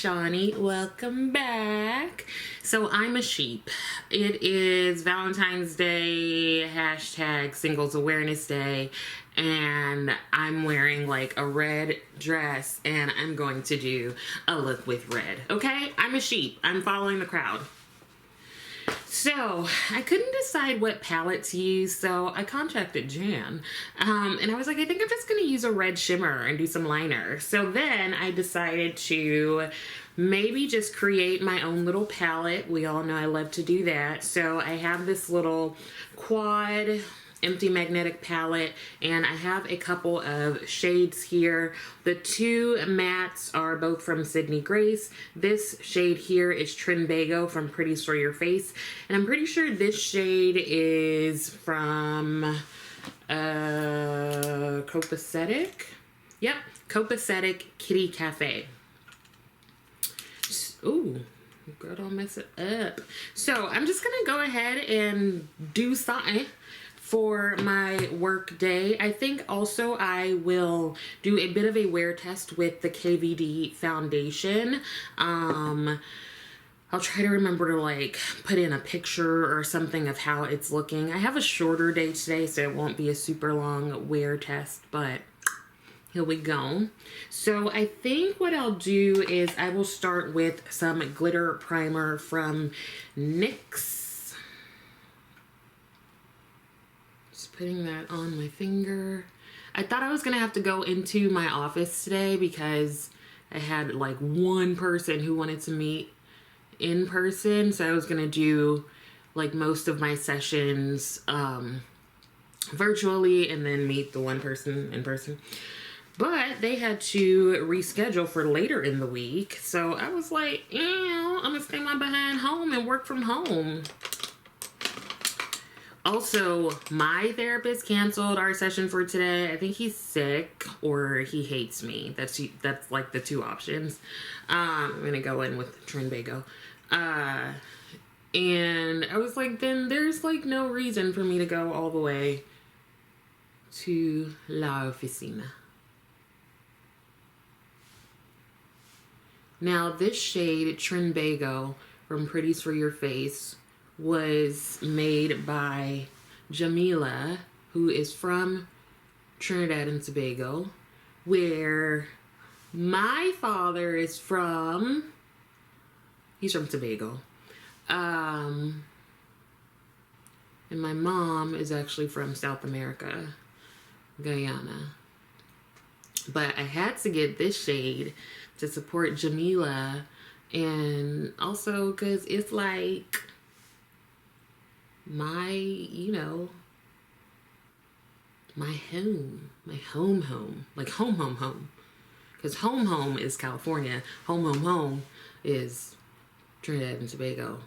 Shawnee. Welcome back. So I'm a sheep. It is Valentine's Day, hashtag Singles Awareness Day, and I'm wearing like a red dress and I'm going to do a look with red. Okay? I'm a sheep. I'm following the crowd. So I couldn't decide what palette to use, so I contacted Jan, and I was like, I think I'm just going to use a red shimmer and do some liner. So then I decided to maybe just create my own little palette. We all know I love to do that. So I have this little quad empty magnetic palette, and I have a couple of shades here. The two mattes are both from Sydney Grace. This shade here is Trinbago from Pretties for Your Face, and I'm pretty sure this shade is from Copacetic. Yep, Copacetic Kitty Cafe. Ooh, girl, don't mess it up. So I'm just gonna go ahead and do something for my work day. I think also I will do a bit of a wear test with the KVD foundation. I'll try to remember to like put in a picture or something of how it's looking. I have a shorter day today, so it won't be a super long wear test, but here we go. So I think what I'll do is I will start with some glitter primer from NYX. Putting that on my finger. I thought I was gonna have to go into my office today because I had like one person who wanted to meet in person, so I was gonna do like most of my sessions virtually and then meet the one person in person. But they had to reschedule for later in the week, so I was like, I'm gonna stay my behind home and work from home. Also, my therapist canceled our session for today. I think he's sick or he hates me. That's like the two options. I'm gonna go in with Trinbago. And I was like, then there's like no reason for me to go all the way to La Oficina. Now this shade, Trinbago from Pretties for Your Face, was made by Jamila, who is from Trinidad and Tobago, where my father is from. He's from Tobago. And my mom is actually from South America, Guyana. But I had to get this shade to support Jamila, and also because it's like my, my home, like home. Because home is California. Home is Trinidad and Tobago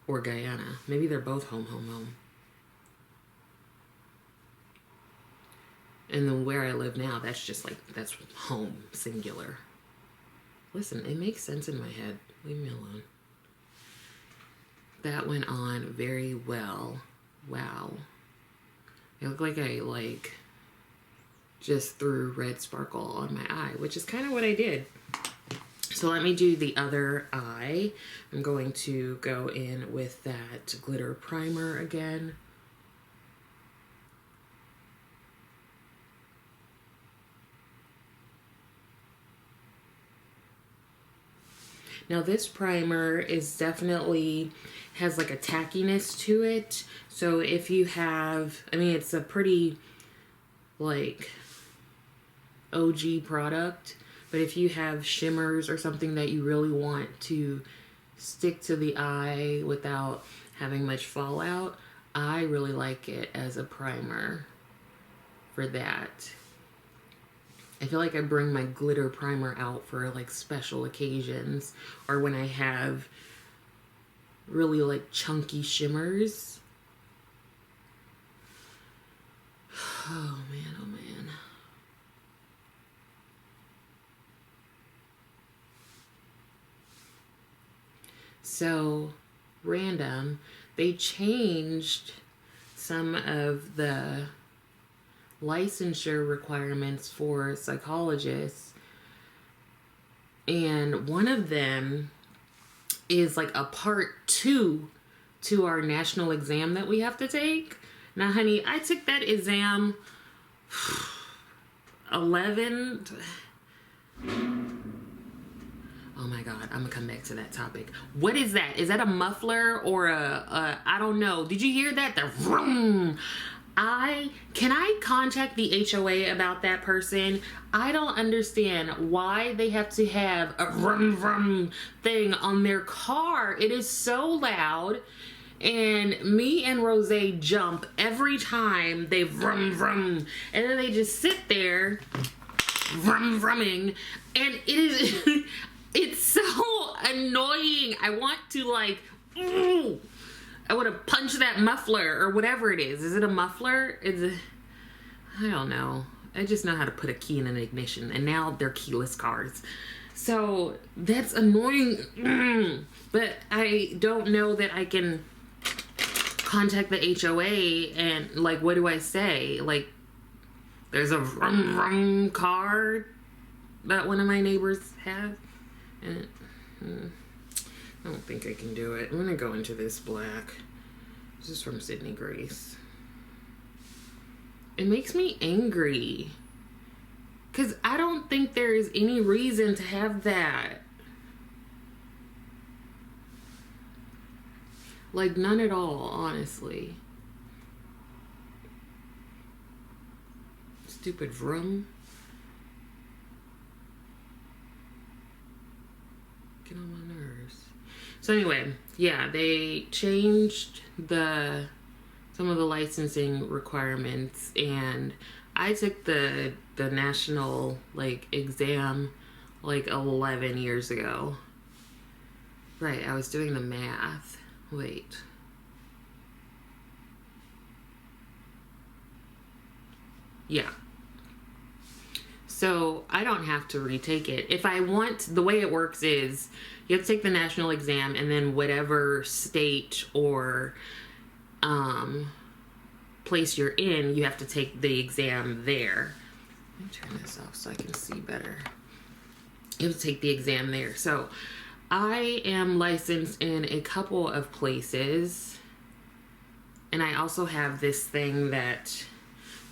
or Guyana. Maybe they're both home. And then where I live now, that's just like, that's home, singular. Listen, it makes sense in my head. Leave me alone. That went on very well. Wow. It looked like I just threw red sparkle on my eye, which is kind of what I did. So let me do the other eye. I'm going to go in with that glitter primer again. Now this primer is definitely has like a tackiness to it. So if you have, it's a pretty like OG product, but if you have shimmers or something that you really want to stick to the eye without having much fallout, I really like it as a primer for that. I feel like I bring my glitter primer out for like special occasions or when I have really like chunky shimmers. Oh man. So random, they changed some of the licensure requirements for psychologists And one of them is like a part 2 to our national exam that we have to take. Now, honey, I took that exam 11. Oh my God, I'm gonna come back to that topic. What is that? Is that a muffler or I don't know. Did you hear that? The vroom. Can I contact the HOA about that person? I don't understand why they have to have a vroom vroom thing on their car. It is so loud. And me and Rose jump every time they vroom vroom. And then they just sit there vroom vrooming. And it is it's so annoying. I want to like I want to punch that muffler or whatever it is. Is it a muffler? I don't know. I just know how to put a key in an ignition, and now they're keyless cars. So that's annoying. But I don't know that I can contact the HOA and like, what do I say? Like, there's a vroom vroom car that one of my neighbors has, and I don't think I can do it. I'm gonna go into this black. This is from Sydney Grace. It makes me angry because I don't think there is any reason to have that. Like, none at all, honestly. Stupid vroom. Get on my nerves. So anyway, yeah, they changed some of the licensing requirements, and I took the national like exam like 11 years ago. Right, I was doing the math. Wait. Yeah. So I don't have to retake it. If I want, the way it works is you have to take the national exam, and then whatever state or place you're in, you have to take the exam there. Let me turn this off so I can see better. You have to take the exam there. So I am licensed in a couple of places, and I also have this thing that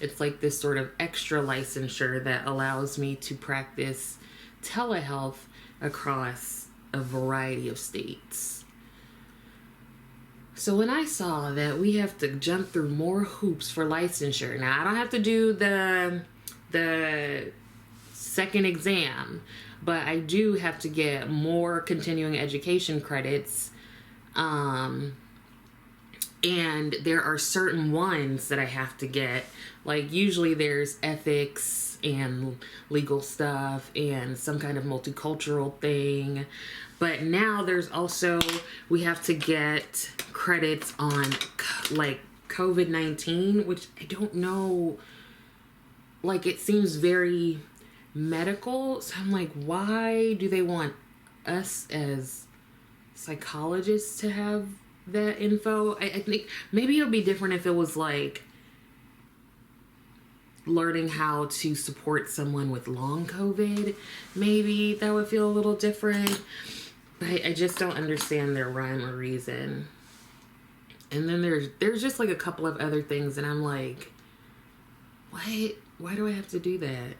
it's like this sort of extra licensure that allows me to practice telehealth across a variety of states. So when I saw that we have to jump through more hoops for licensure, now I don't have to do the second exam, but I do have to get more continuing education credits. And there are certain ones that I have to get. Like, usually there's ethics and legal stuff and some kind of multicultural thing. But now there's also, we have to get credits on like COVID-19, which I don't know, like, it seems very medical. So I'm like, why do they want us as psychologists to have that info? I think maybe it'll be different if it was like learning how to support someone with long COVID. Maybe that would feel a little different, but I just don't understand their rhyme or reason. And then there's just like a couple of other things, and I'm like, what? Why do I have to do that?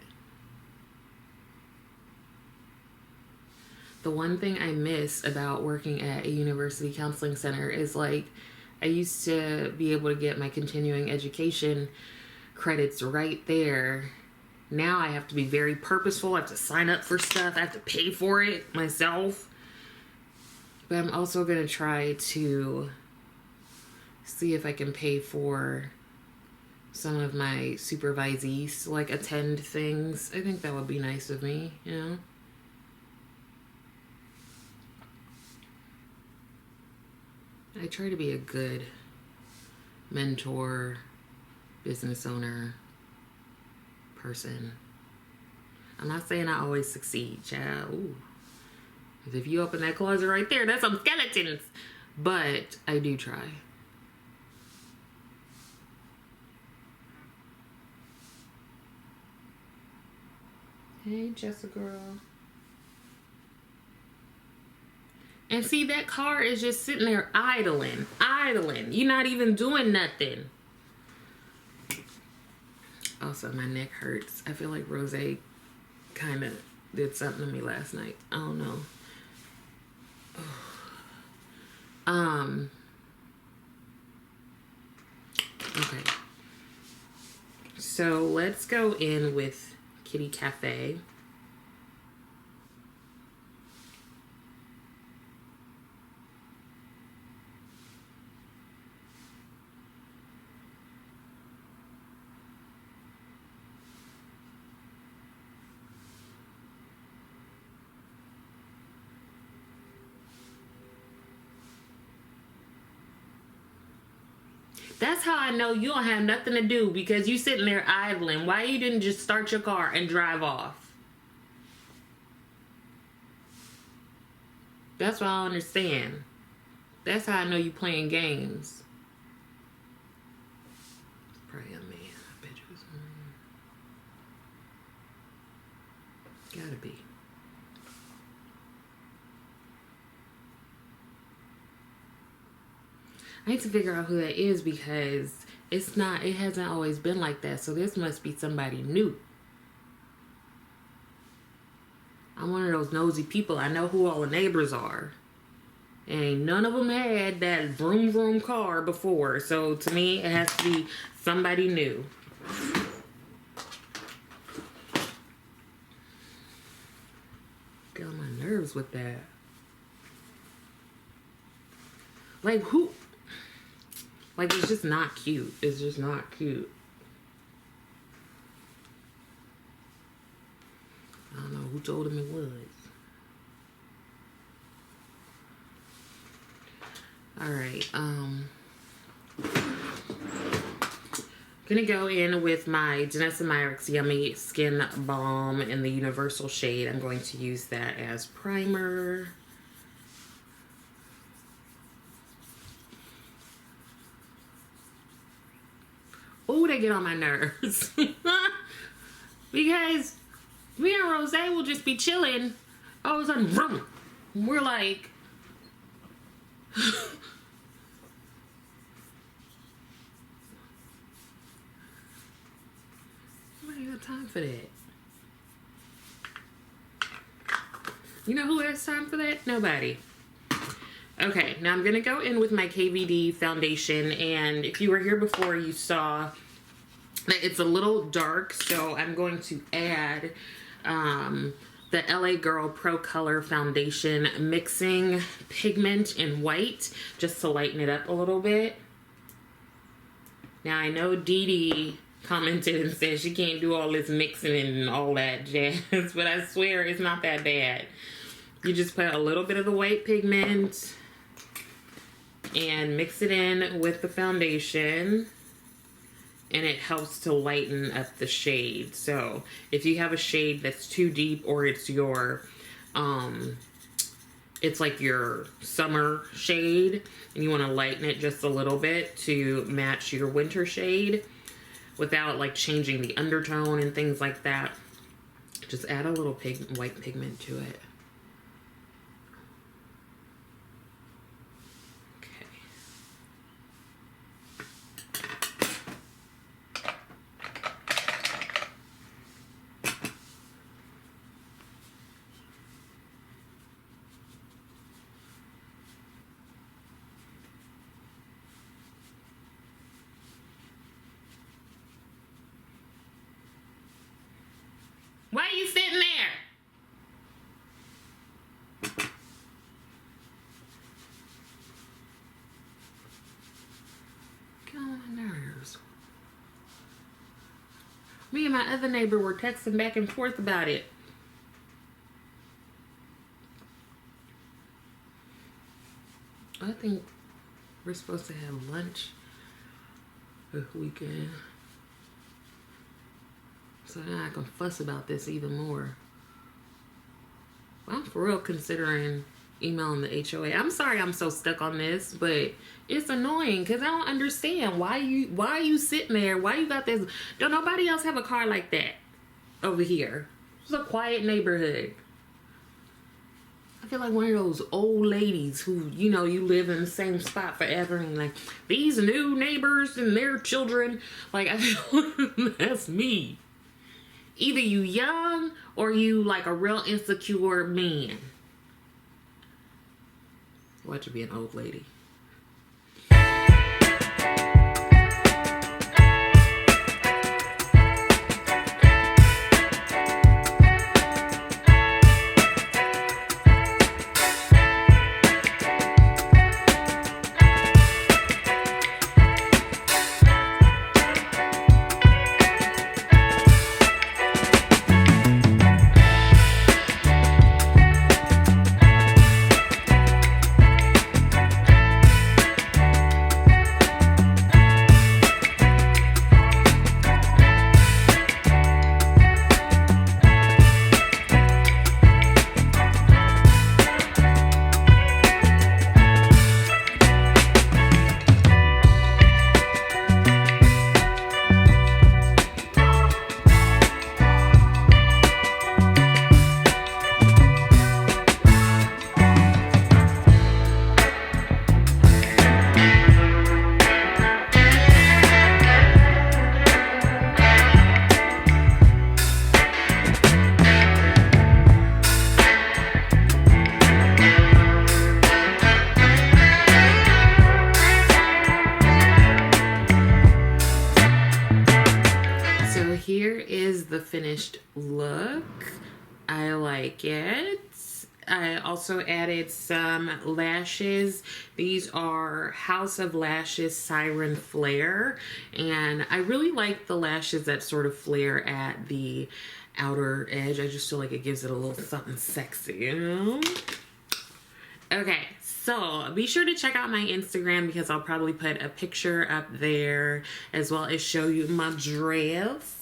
The one thing I miss about working at a university counseling center is, like, I used to be able to get my continuing education credits right there. Now I have to be very purposeful. I have to sign up for stuff. I have to pay for it myself. But I'm also going to try to see if I can pay for some of my supervisees, like, attend things. I think that would be nice of me, you know? I try to be a good mentor, business owner, person. I'm not saying I always succeed, child. Ooh. 'Cause if you open that closet right there, that's some skeletons. But I do try. Hey, Jessica girl. And see, that car is just sitting there idling. You're not even doing nothing. Also, my neck hurts. I feel like Rose kind of did something to me last night. I don't know. Okay. So let's go in with Kitty Cafe. That's how I know you don't have nothing to do, because you sitting there idling. Why you didn't just start your car and drive off? That's what I understand. That's how I know you playing games. Probably a man. I bet you it was a man. Gotta be. I need to figure out who that is, because it hasn't always been like that. So this must be somebody new. I'm one of those nosy people. I know who all the neighbors are. And none of them had that vroom vroom car before. So to me, it has to be somebody new. Get on my nerves with that. Like, who? Like, it's just not cute. It's just not cute. I don't know who told him it was. Alright, gonna go in with my Janessa Myricks Yummy Skin Balm in the Universal shade. I'm going to use that as primer. Oh, they get on my nerves. Because me and Rose will just be chilling. All of a sudden, vroom, we're like... Nobody got time for that. You know who has time for that? Nobody. Okay, now I'm going to go in with my KVD foundation, and if you were here before, you saw that it's a little dark, so I'm going to add the LA Girl Pro Color Foundation Mixing Pigment in white, just to lighten it up a little bit. Now, I know Dee Dee commented and said she can't do all this mixing and all that jazz, but I swear it's not that bad. You just put a little bit of the white pigment and mix it in with the foundation, and it helps to lighten up the shade. So if you have a shade that's too deep, or it's your it's like your summer shade and you want to lighten it just a little bit to match your winter shade without like changing the undertone and things like that, just add a little white pigment to it. Why are you sitting there? Get on my nerves. Me and my other neighbor were texting back and forth about it. I think we're supposed to have lunch this weekend. So now I can fuss about this even more. I'm for real considering emailing the HOA. I'm sorry I'm so stuck on this, but it's annoying because I don't understand why you sitting there. Why you got this? Don't nobody else have a car like that over here? It's a quiet neighborhood. feel like one of those old ladies who, you know, you live in the same spot forever and like, these new neighbors and their children. Like, I feel that's me. Either you young or you like a real insecure man. Watch you be an old lady. Here is the finished look. I like it. I also added some lashes. These are House of Lashes Siren Flare. And I really like the lashes that sort of flare at the outer edge. I just feel like it gives it a little something sexy, you know? Okay, so be sure to check out my Instagram because I'll probably put a picture up there as well as show you my dress.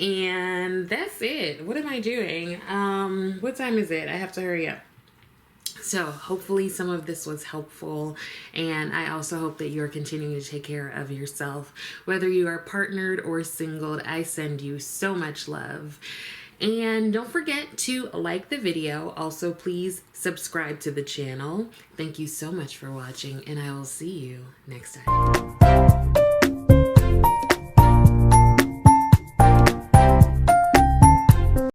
And that's it. What am I doing? What time is it? I have to hurry up. So hopefully some of this was helpful, and I also hope that you're continuing to take care of yourself. Whether you are partnered or single, I send you so much love. And don't forget to like the video. Also, please subscribe to the channel. Thank you so much for watching, and I will see you next time.